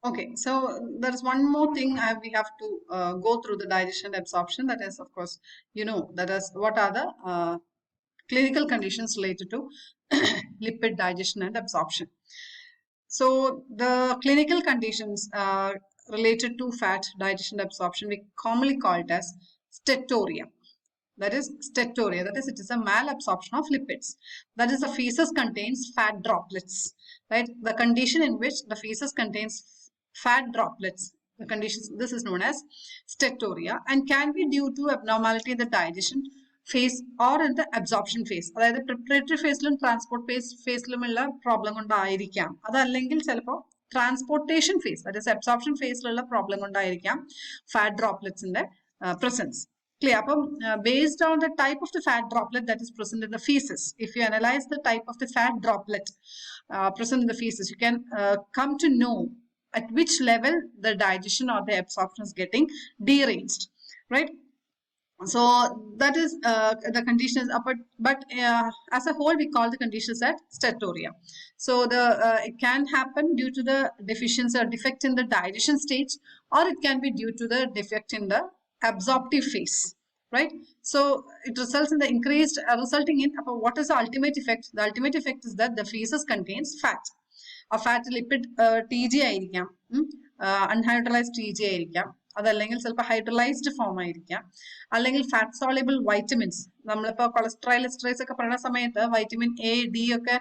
Okay, so there's one more thing we have to go through the digestion and absorption. That is, of course, that is what are the clinical conditions related to lipid digestion and absorption. So the clinical conditions related to fat digestion and absorption, we commonly call it as steatorrhea. That is steatorrhea. That is, it is a malabsorption of lipids. That is, the feces contains fat droplets. Right? The condition in which the feces contains fat droplets. The conditions. This is known as steatorrhea and can be due to abnormality in the digestion phase or in the absorption phase. അതായത് preparatory phase-ലും transport phase-ലുമുള്ള problem കൊണ്ടായിരിക്കാം. അതല്ലെങ്കിൽ ചിലപ്പോൾ transportation phase, that is absorption phase-ലുള്ള problem കൊണ്ടായിരിക്കാം fat droplets-ന്റെ presence. Clear? Based on the type of the fat droplet that is present in the feces, if you analyze the type of the fat droplet present in the feces, you can come to know at which level the digestion or the absorption is getting deranged, right? So that is the condition is but as a whole we call the conditions as steatorrhea. So it can happen due to the deficiency or defect in the digestion stage, or it can be due to the defect in the absorptive phase, right? So it results in the increased resulting in what is the ultimate effect? The ultimate effect is that the feces contains fat. A fat lipid TG ആയിരിക്കാം, unhydrolyzed TG ആയിരിക്കാം, അതല്ലെങ്കിൽ ചിലപ്പോൾ hydrolysed form ആയിരിക്കാം, അല്ലെങ്കിൽ fat soluble vitamins. നമ്മളിപ്പോൾ cholesterol esterase ഒക്കെ പറയുന്ന സമയത്ത് വൈറ്റമിൻ എ ഡി ഒക്കെ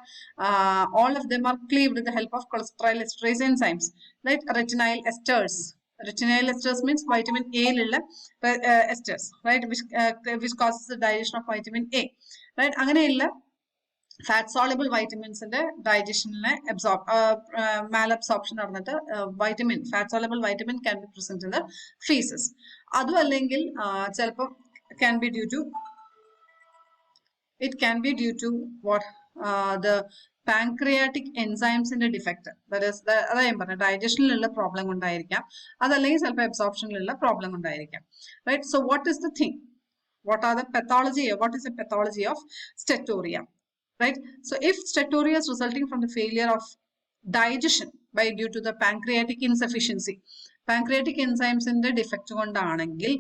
all of them are cleaved with the help of cholesterol esterase enzymes, right? Retinol esters. Retinol esters means vitamin A ലുള്ള esters, right? Which causes the digestion of vitamin A, right? അങ്ങനെയുള്ള fat soluble vitamins in the digestion malabsorption നടന്നിട്ട് fat soluble vitamin can be present in the feces. അതും അല്ലെങ്കിൽ ചിലപ്പോൾ it can be due to what the pancreatic enzymes in the defect. That is digestion problem ഉണ്ടായിരിക്കാം, അതല്ലെങ്കിൽ ചിലപ്പോൾ absorption problem ഉണ്ടായിരിക്കാം, right? So what is the thing? What is the pathology of steatorrhea? Right? So if steatorrhea is resulting from the failure of digestion due to the pancreatic insufficiency, pancreatic enzymes in the defect കൊണ്ടാണെങ്കിൽ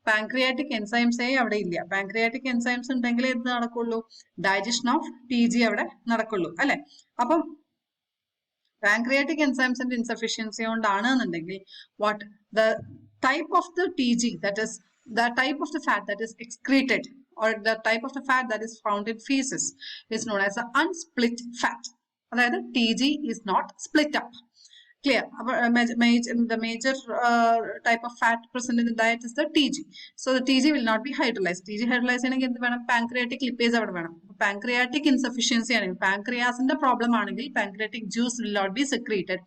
pancreatic enzymes അവിടെ ഇല്ല. pancreatic enzymes ഉണ്ടെങ്കിൽ എന്ത് നടക്കുള്ളൂ? digestion of TG അവിടെ നടക്കുള്ളൂ, അല്ലെ? അപ്പം pancreatic enzymes in insufficiency കൊണ്ടാണെന്നുണ്ടെങ്കിൽ what the type of the TG, that is the type of the fat that is excreted or the type of the fat that is found in feces is known as the unsplit fat. അതായത് TG is not split up. Clear? The major type of fat present in the diet is the TG. So the TG will not be hydrolyzed. TG hydrolyzed ആണെങ്കിൽ എന്ത് വേണം? pancreatic lipase അവിടെ വേണം. pancreatic insufficiency ആണെങ്കിൽ pancreasന്റെ problem ആണെങ്കിൽ pancreatic juice will not be secreted.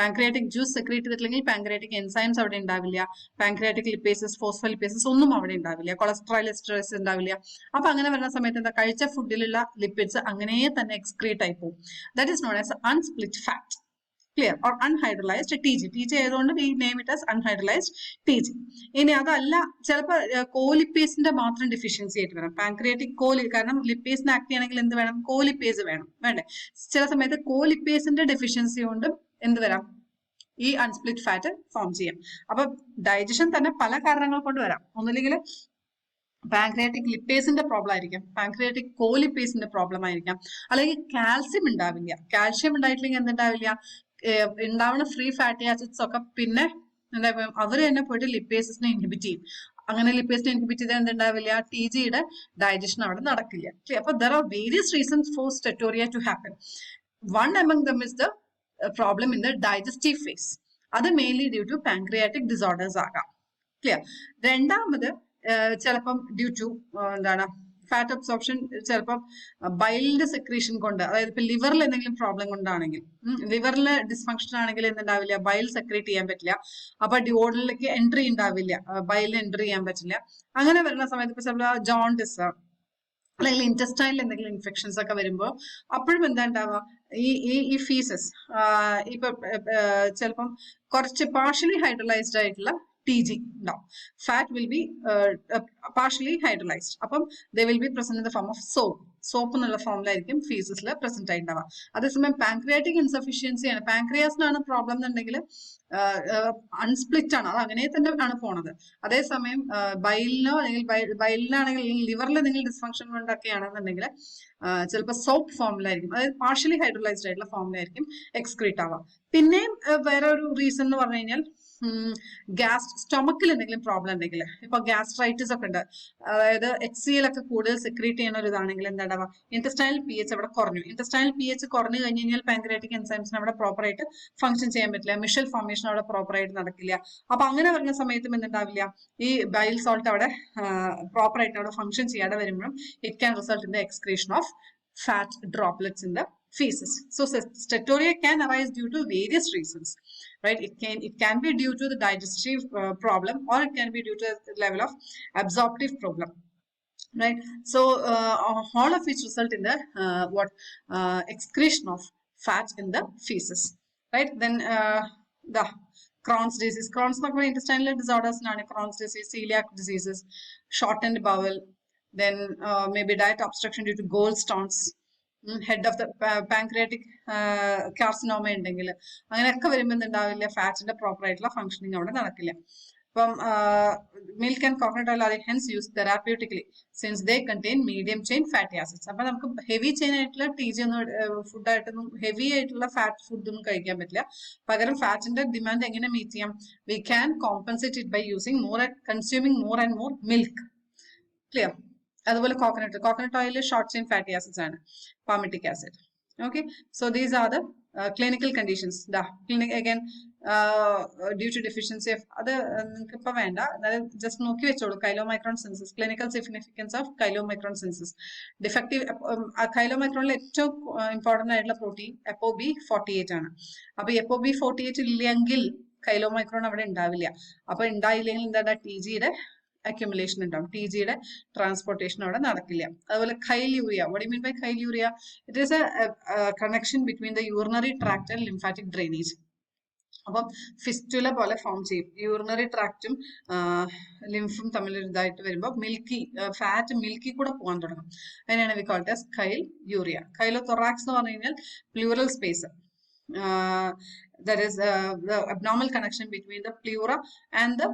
pancreatic juice secrete ചെയ്തിട്ടില്ലെങ്കിൽ pancreatic enzymes അവിടെ ഉണ്ടാവില്ല. pancreatic lipases, phospholipases ഒന്നും അവിടെ ഉണ്ടാവില്ല. cholesterol esterase ഉണ്ടാവില്ല. അപ്പൊ അങ്ങനെ വരുന്ന സമയത്ത് എന്താ? കഴിച്ച ഫുഡിലുള്ള ലിപ്പിഡ്സ് അങ്ങനെ തന്നെ എക്സ്ക്രീറ്റ് ആയി പോകും. That is known as unsplit fat. Clear? Or unhydrolyzed TG. TG ആയതുകൊണ്ട് we name it as unhydrolyzed TG. ഇനി അതല്ല, ചിലപ്പോൾ കോലിപ്പേസിന്റെ മാത്രം ഡെഫിഷ്യൻസി ആയിട്ട് വരാം. പാൻക്രിയാറ്റിക് കാരണം ലിപ്പേസിന് ആക്ട് ചെയ്യണമെങ്കിൽ എന്ത് വേണം? കോലിപ്പേസ് വേണം, വേണ്ടേ? ചില സമയത്ത് കോലിപ്പേസിന്റെ ഡെഫിഷ്യൻസി കൊണ്ടും എന്ത് വരാം? ഈ അൺസ്പ്ലിറ്റ് ഫാറ്റ് ഫോം ചെയ്യാം. അപ്പൊ ഡൈജഷൻ തന്നെ പല കാരണങ്ങൾ കൊണ്ട് വരാം. ഒന്നുമില്ലെങ്കിൽ പാൻക്രിയാറ്റിക് ലിപ്പേസിന്റെ പ്രോബ്ലം ആയിരിക്കാം, പാൻക്രിയാറ്റിക് കോലിപ്പേസിന്റെ പ്രോബ്ലം ആയിരിക്കാം, അല്ലെങ്കിൽ കാൽസ്യം ഉണ്ടാവില്ല. കാൽഷ്യം ഉണ്ടായിട്ടില്ലെങ്കിൽ എന്തുണ്ടാവില്ല? ഉണ്ടാവുന്ന ഫ്രീ ഫാറ്റി ആസിഡ്സ് ഒക്കെ പിന്നെ എന്താ അവർ തന്നെ പോയിട്ട് ലിപ്പേസിനെ ഇൻഹിബിറ്റ് ചെയ്യും. അങ്ങനെ ലിപ്പേസിനെ ഇൻഹിബിറ്റ് ചെയ്താൽ എന്തുണ്ടാവില്ല? TGയുടെ ഡൈജഷൻ അവിടെ നടക്കില്ല. അപ്പൊ there are various reasons for steatorrhea to happen. One among them is the problem in the digestive phase. അത് mainly due to pancreatic disorders ആകാം. ക്ലിയർ? രണ്ടാമത് ചിലപ്പം ഡ്യൂ ടു എന്താണ്? ഫാറ്റ് അബ്സോർപ്ഷൻ ചിലപ്പം ബൈലിന്റെ സെക്രീഷൻ കൊണ്ട്, അതായത് ഇപ്പൊ ലിവറിൽ എന്തെങ്കിലും പ്രോബ്ലം കൊണ്ടാണെങ്കിൽ, ലിവറിലെ ഡിസ്ഫങ്ഷൻ ആണെങ്കിൽ എന്തുണ്ടാവില്ല? ബൈൽ സെക്രീറ്റ് ചെയ്യാൻ പറ്റില്ല. അപ്പൊ ഡിയോഡിലേക്ക് എൻട്രി ഉണ്ടാവില്ല, ബൈലിൽ എൻട്രി ചെയ്യാൻ പറ്റില്ല. അങ്ങനെ വരുന്ന സമയത്ത് ഇപ്പൊ ചിലപ്പോൾ ജോണ്ടിസ് അല്ലെങ്കിൽ ഇൻറ്റസ്റ്റൈനിൽ എന്തെങ്കിലും ഇൻഫെക്ഷൻസ് ഒക്കെ വരുമ്പോൾ അപ്പോഴും എന്താ ഉണ്ടാവുക? ഈ ഫീസസ് ഇപ്പൊ ചിലപ്പം കുറച്ച് പാർഷ്യലി ഹൈഡ്രലൈസ്ഡ് ആയിട്ടുള്ള TG. Now, fat will be partially hydrolyzed. They will be present in the form of soap. Soap in the form like feces present. That's why pancreatic insufficiency and pancreas problem unsplit. At the same bile liver dysfunction soap form partially hydrolyzed form excrete. Where reason gas stomach problem gastritis HCl secrete intestinal pH intestinal pH pancreatic enzymes proper function Michel formation proper bile salt proper function it can result in the excretion of fat droplets in the feces. So steatorrhea can arise due to various reasons, right? It can be due to the digestive problem, or it can be due to the level of absorptive problem, right? So all of which result in the excretion of fat in the feces, right? Then the Crohn's disease, Crohn's intestinal disorders, Crohn's disease, celiac diseases, shortened bowel, then maybe diet obstruction due to gallstones, head of the pancreatic carcinoma ഉണ്ടെങ്കിൽ അങ്ങനെയൊക്കെ വരുമ്പോൾ എന്താവില്ല ഫാറ്റിന്റെ proper ആയിട്ടുള്ള functioning അവിടെ നടക്കില്ല. Milk and coconut oil are hence used therapeutically since they contain medium chain fatty acids. അപ്പോൾ നമുക്ക് heavy chain ആയിട്ടുള്ള TG food ആയിട്ടൊന്നും ഹെവി ആയിട്ടുള്ള ഫാറ്റ് ഫുഡ് ഒന്നും കഴിക്കാൻ പറ്റില്ല. പകരം ഫാറ്റിന്റെ ഡിമാൻഡ് എങ്ങനെ മീറ്റ് ചെയ്യാം? We can compensate it by using consuming more and more milk. Clear? അതുപോലെ coconut oil short chain fatty acids ആണ്, palmitic acid. Okay, so these are the clinical conditions. Clinic again due to deficiency of other just നോക്കി വെച്ചോളൂ chylomicron synthesis, clinical significance of chylomicron synthesis. Defective chylomicronലെ ഏറ്റവും important ആയിട്ടുള്ള protein ApoB48 ആണ്. അപ്പോൾ ApoB48 ഇല്ലെങ്കിൽ chylomicron അവിടെ ഉണ്ടാവില്ല. അപ്പോൾ ഉണ്ടായില്ലെങ്കിൽ എന്താ TGയുടെ accumulation ഉണ്ടാവും, TGയുടെ ട്രാൻസ്പോർട്ടേഷൻ അവിടെ നടക്കില്ല. അതുപോലെ chyleuria, what do you mean by chyleuria? It is a connection between the urinary tract and lymphatic drainage. അപ്പം ഫിസ്റ്റുല പോലെ ഫോം ചെയ്യും. യൂറിനറി ട്രാക്റ്റും ലിംഫും തമ്മിൽ ഇതായിട്ട് വരുമ്പോൾ ഫാറ്റ് മിൽക്കി കൂടെ പോകാൻ തുടങ്ങും. അതിനാണ് we called as chyleuria. Chylothorax എന്ന് പറഞ്ഞു കഴിഞ്ഞാൽ pleural space, that is the abnormal connection between the pleura and the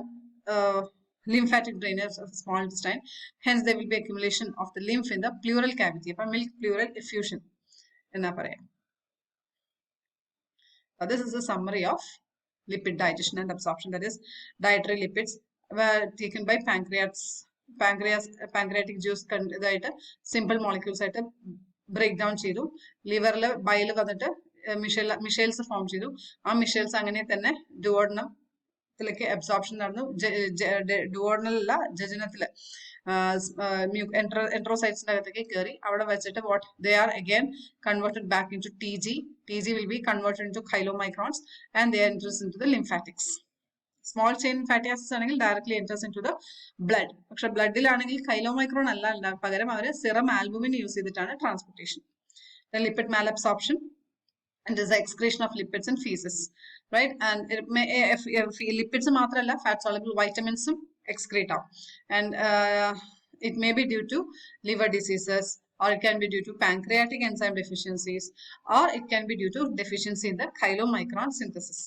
lymphatic drainage of the small intestine. Hence there will be accumulation of the lymph in the pleural cavity. അപ്പോൾ milk pleural effusion എന്നാ പറയാം. This is a summary of lipid digestion and absorption. That is, dietary lipids were taken by pancreatic juice simple molecules break down ചെയ്തു. ലിവറിൽ bile വന്നിട്ട് Michael's form ചെയ്തു. ആ Michael's അങ്ങനെ തന്നെ duodenumത്തിലേക്ക് absorption നടന്നു. ഡുവോഡനല്ല, ജജനത്തില് enterocytes അകത്തേക്ക് കയറി. അവിടെ വെച്ചിട്ട് they are again converted back into TG. TG will be converted into chylomicrons and they enters into the lymphatics. Small chain fatty acids ആണെങ്കിൽ directly enters into the blood. പക്ഷെ ബ്ലഡിലാണെങ്കിൽ chylomicron അല്ല, പകരം അവർ serum albumin use ചെയ്തിട്ടാണ് transportation. The lipid malabsorption, and is the excretion of lipids and feces, right? And lipids മാത്രമല്ല, fat soluble vitamins excrete out, and it may be due to liver diseases, or it can be due to pancreatic enzyme deficiencies, or it can be due to deficiency in the chylomicron synthesis.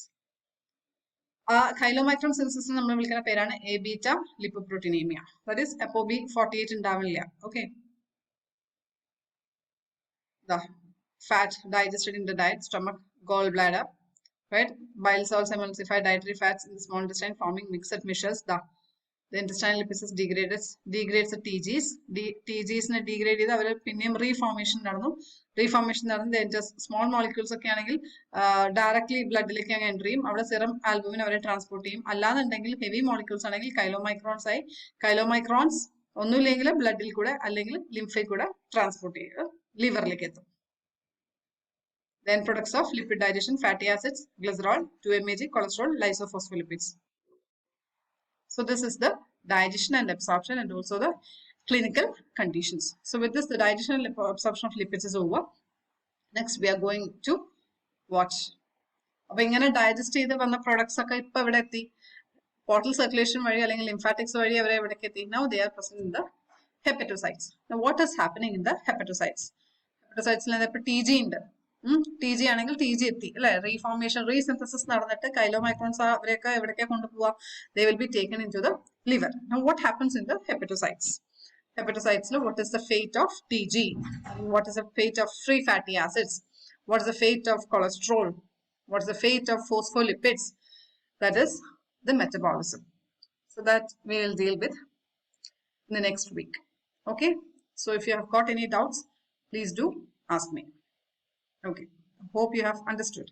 Chylomicron synthesis നമ്മൾ വിളിക്കുന്ന പേരാണ് A beta lipoproteinemia. That is ApoB48 ഉണ്ടാവില്ല. Okay, the fat digested in the diet, stomach, gallbladder, right? Bile salts emulsify dietary fats in the small intestine, forming mixed mishas. The intestinal lipids degrades the TGs. TGs degrade ചെയ്ത് അവർ പിന്നെയും reformation നടന്നു. Small molecules ഒക്കെ ആണെങ്കിൽ directly ബ്ലഡിലേക്ക് അങ്ങ് enter ചെയ്യും. അവിടെ serum albumin അവരെ transport ചെയ്യും. അല്ലാന്നുണ്ടെങ്കിൽ ഹെവി മോളിക്യൂൾസ് ആണെങ്കിൽ chylomicrons ആയി. chylomicrons ഒന്നുമില്ലെങ്കിൽ ബ്ലഡിൽ കൂടെ അല്ലെങ്കിൽ ലിംഫയിൽ കൂടെ ട്രാൻസ്പോർട്ട് ചെയ്യുക, ലിവറിലേക്ക് എത്തും. The end products of lipid digestion: fatty acids, glycerol, 2 mg, cholesterol, lysophospholipids. So this is the digestion and absorption and also the clinical conditions. So with this, the digestion and absorption of lipids is over. Next we are going to watch. അപ്പോൾ ഇങ്ങനെ digest ചെയ്ത് വന്ന products ഒക്കെ ഇപ്പൊ ഇവിടെ എത്തി. portal circulation vary അല്ലെങ്കിൽ lymphatics vary അവരെ എവിടേക്ക് എത്തി? Now they are present in the hepatocytes. Now what is happening in the hepatocytes? Hepatocytes ഇപ്പോൾ ടി ജി ഉണ്ട്. ടി ജി ആണെങ്കിൽ ടി ജി എത്തി അല്ലെ, റീഫോർമേഷൻ റീസിന്തസിസ് നടന്നിട്ട് കൈലോമൈക്രോൺസ് അവരെയൊക്കെ എവിടേക്കാണ് കൊണ്ടുപോവുക? They will be taken into the liver. Now what happens in the hepatocytes? Hepatocytes, what is the fate of TG? What is the fate of free fatty acids? What is the fate of cholesterol? What is the fate of phospholipids? That is the metabolism. So that we will deal with in the next week. Okay. So if you have got any doubts, please do ask me. Okay. Hope you have understood.